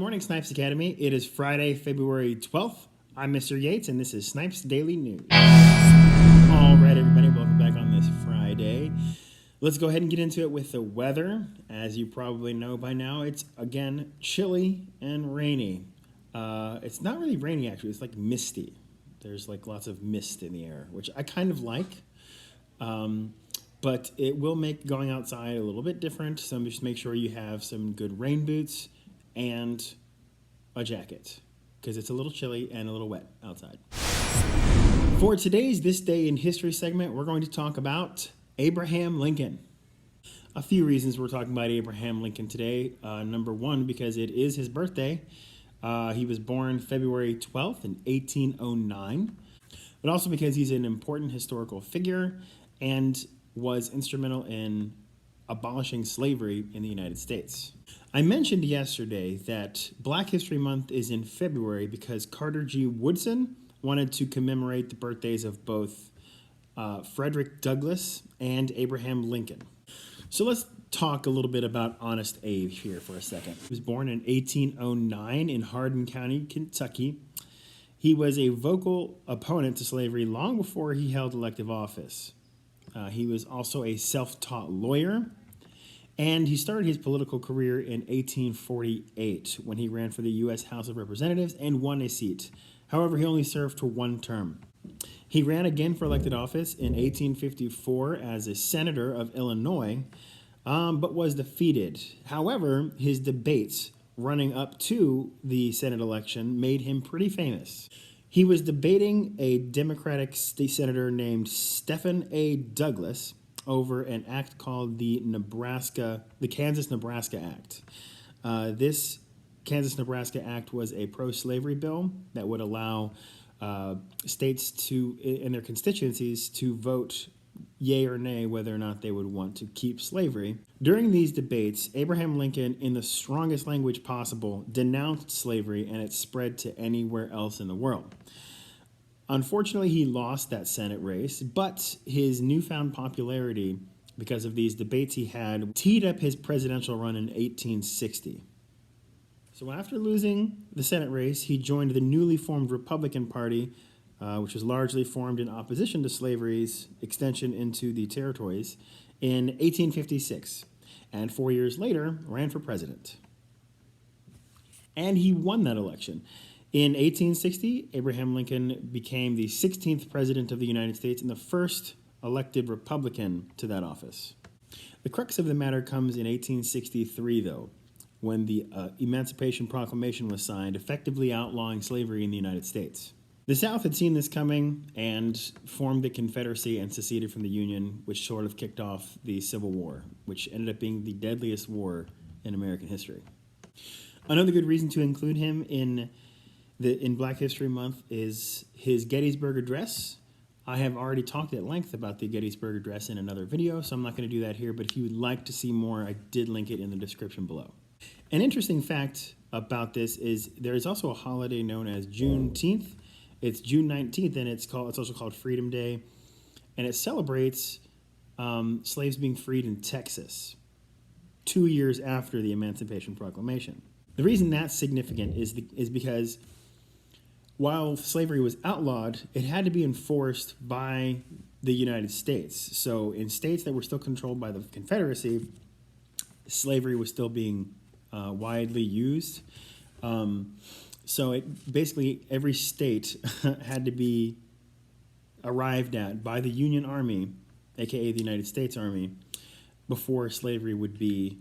morning, Snipes Academy. It is Friday, February 12th. I'm Mr. Yates, and this is Snipes Daily News. All right, everybody, welcome back on this Friday. Let's go ahead and get into it with the weather. As you probably know by now, it's, again, chilly and rainy. It's not really rainy, actually. It's like misty. There's like lots of mist in the air, which I kind of like. But it will make going outside a little bit different. So just make sure you have some good rain boots and a jacket, because it's a little chilly and a little wet outside. For today's This Day in History segment, we're going to talk about Abraham Lincoln. A few reasons we're talking about Abraham Lincoln today. Number one, because it is his birthday. He was born February 12th in 1809, but also because he's an important historical figure and was instrumental in abolishing slavery in the United States. I mentioned yesterday that Black History Month is in February because Carter G. Woodson wanted to commemorate the birthdays of both Frederick Douglass and Abraham Lincoln. So let's talk a little bit about Honest Abe here for a second. He was born in 1809 in Hardin County, Kentucky. He was a vocal opponent to slavery long before he held elective office. He was also a self-taught lawyer, and he started his political career in 1848 when he ran for the U.S. House of Representatives and won a seat. However, he only served for one term. He ran again for elected office in 1854 as a senator of Illinois, but was defeated. However, his debates running up to the Senate election made him pretty famous. He was debating a Democratic state senator named Stephen A. Douglas over an act called the Kansas-Nebraska Act. This Kansas-Nebraska Act was a pro-slavery bill that would allow states to, in their constituencies, to vote yay or nay whether or not they would want to keep slavery. During these debates, Abraham Lincoln, in the strongest language possible, denounced slavery, and it spread to anywhere else in the world. Unfortunately, he lost that Senate race, but his newfound popularity because of these debates he had teed up his presidential run in 1860. So after losing the Senate race, he joined the newly formed Republican Party, which was largely formed in opposition to slavery's extension into the territories, in 1856, and 4 years later ran for president. And he won that election. In 1860, Abraham Lincoln became the 16th president of the United States and the first elected Republican to that office. The crux of the matter comes in 1863, though, when the Emancipation Proclamation was signed, effectively outlawing slavery in the United States. The South had seen this coming and formed the Confederacy and seceded from the Union, which sort of kicked off the Civil War, which ended up being the deadliest war in American history. Another good reason to include him in Black History Month is his Gettysburg Address. I have already talked at length about the Gettysburg Address in another video, so I'm not going to do that here, but if you would like to see more, I did link it in the description below. An interesting fact about this is there is also a holiday known as Juneteenth. It's June 19th, and it's also called Freedom Day, and it celebrates slaves being freed in Texas 2 years after the Emancipation Proclamation. The reason that's significant is because while slavery was outlawed, it had to be enforced by the United States. So in states that were still controlled by the Confederacy, slavery was still being widely used. So it basically every state had to be arrived at by the Union Army, aka the United States Army, before slavery would be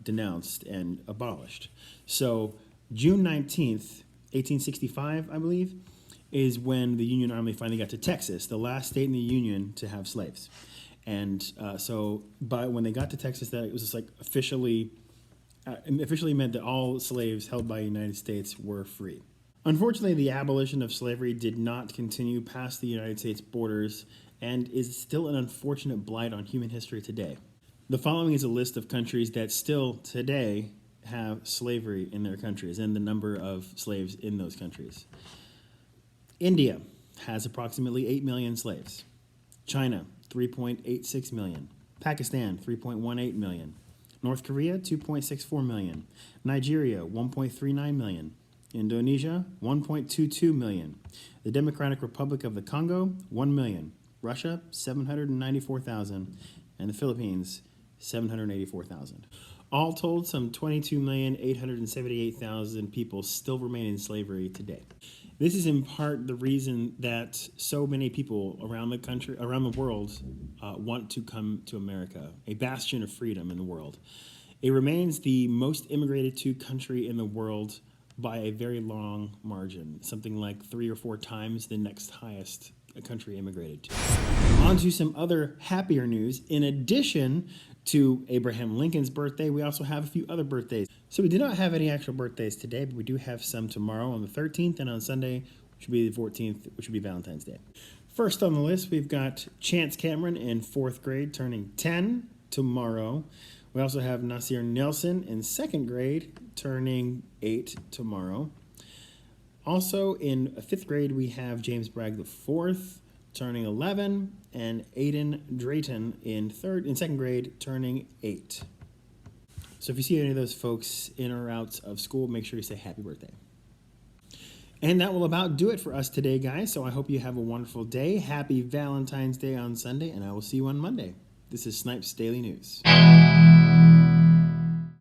denounced and abolished. So June 19th, 1865, I believe, is when the Union Army finally got to Texas, the last state in the Union to have slaves. And but when they got to Texas, that it was just like officially meant that all slaves held by the United States were free. Unfortunately, the abolition of slavery did not continue past the United States borders and is still an unfortunate blight on human history today. The following is a list of countries that still today have slavery in their countries and the number of slaves in those countries. India has approximately 8 million slaves. China, 3.86 million. Pakistan, 3.18 million. North Korea, 2.64 million. Nigeria, 1.39 million. Indonesia, 1.22 million. The Democratic Republic of the Congo, 1 million. Russia, 794,000. And the Philippines, 784,000. All told, some 22,878,000 people still remain in slavery today. This is in part the reason that so many people around the country, around the world, want to come to America, a bastion of freedom in the world. It remains the most immigrated to country in the world by a very long margin, something like 3 or 4 times the next highest a country immigrated to. On to some other happier news. In addition to Abraham Lincoln's birthday, we also have a few other birthdays. So we do not have any actual birthdays today, but we do have some tomorrow on the 13th and on Sunday, which will be the 14th, which will be Valentine's Day. First on the list, we've got Chance Cameron in 4th grade turning 10 tomorrow. We also have Nasir Nelson in 2nd grade turning 8 tomorrow. Also in 5th grade, we have James Bragg IV turning 11 and Aiden Drayton in 2nd grade turning 8. So if you see any of those folks in or out of school, make sure you say happy birthday. And that will about do it for us today, guys. So I hope you have a wonderful day. Happy Valentine's Day on Sunday, and I will see you on Monday. This is Snipes Daily News.